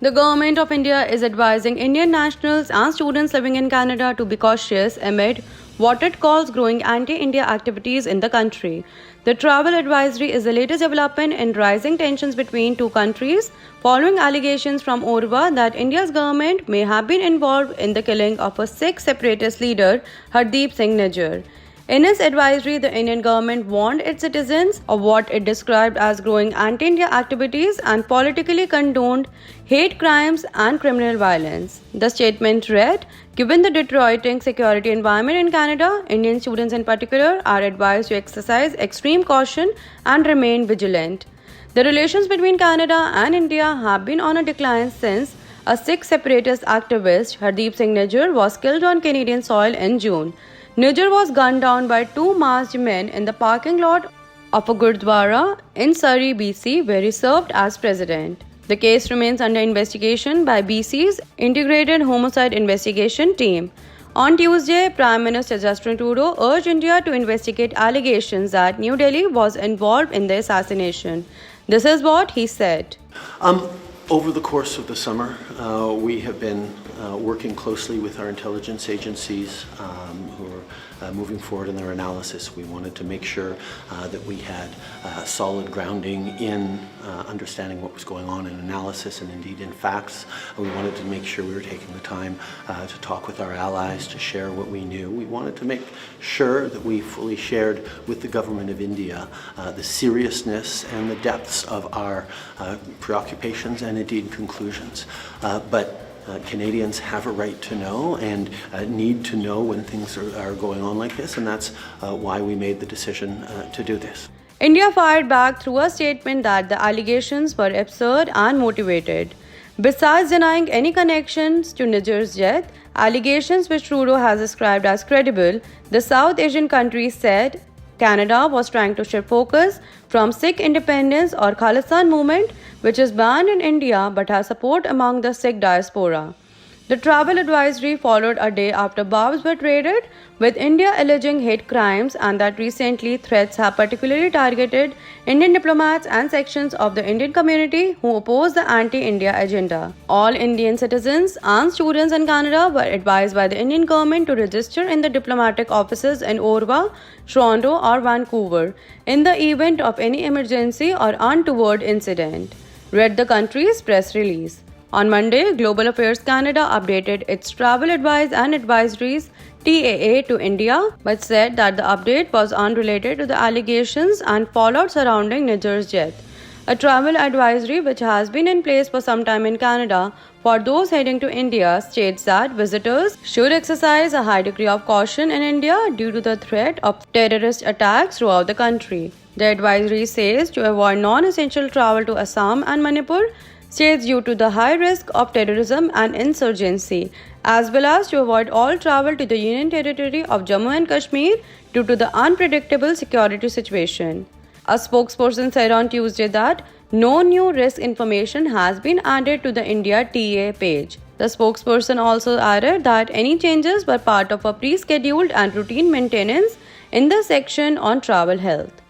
The government of India is advising Indian nationals and students living in Canada to be cautious amid what it calls growing anti-India activities in the country. The travel advisory is the latest development in rising tensions between two countries following allegations from Orwa that India's government may have been involved in the killing of a Sikh separatist leader, Hardeep Singh Nijjar. In its advisory, the Indian government warned its citizens of what it described as growing anti-India activities and politically condoned hate crimes and criminal violence. The statement read, "Given the deteriorating security environment in Canada, Indian students in particular are advised to exercise extreme caution and remain vigilant. The relations between Canada and India have been on a decline since a Sikh separatist activist, Hardeep Singh Nijjar, was killed on Canadian soil in June. Nijjar was gunned down by two masked men in the parking lot of a Gurdwara in Surrey, BC, where he served as president. The case remains under investigation by BC's Integrated Homicide Investigation Team. On Tuesday, Prime Minister Justin Trudeau urged India to investigate allegations that New Delhi was involved in the assassination. This is what he said. Over the course of the summer, we have been working closely with our intelligence agencies who are moving forward in their analysis. We wanted to make sure that we had solid grounding in understanding what was going on in analysis and indeed in facts. We wanted to make sure we were taking the time to talk with our allies, to share what we knew. We wanted to make sure that we fully shared with the government of India the seriousness and the depths of our preoccupations and indeed conclusions. But Canadians have a right to know and need to know when things are going on like this, and that's why we made the decision to do this. India fired back through a statement that the allegations were absurd and motivated. Besides denying any connections to Nijjar's death, allegations which Trudeau has described as credible, the South Asian country said Canada was trying to shift focus from Sikh independence or Khalistan movement, which is banned in India but has support among the Sikh diaspora. The travel advisory followed a day after barbs were traded, with India alleging hate crimes and that recently threats have particularly targeted Indian diplomats and sections of the Indian community who oppose the anti-India agenda. All Indian citizens and students in Canada were advised by the Indian government to register in the diplomatic offices in Ottawa, Toronto or Vancouver in the event of any emergency or untoward incident, read the country's press release. On Monday, Global Affairs Canada updated its travel advice and advisories TAA to India, but said that the update was unrelated to the allegations and fallout surrounding Nijjar's death. A travel advisory which has been in place for some time in Canada for those heading to India states that visitors should exercise a high degree of caution in India due to the threat of terrorist attacks throughout the country. The advisory says to avoid non-essential travel to Assam and Manipur, states due to the high risk of terrorism and insurgency, as well as to avoid all travel to the Union Territory of Jammu and Kashmir due to the unpredictable security situation. A spokesperson said on Tuesday that no new risk information has been added to the India TA page. The spokesperson also added that any changes were part of a pre-scheduled and routine maintenance in the section on travel health.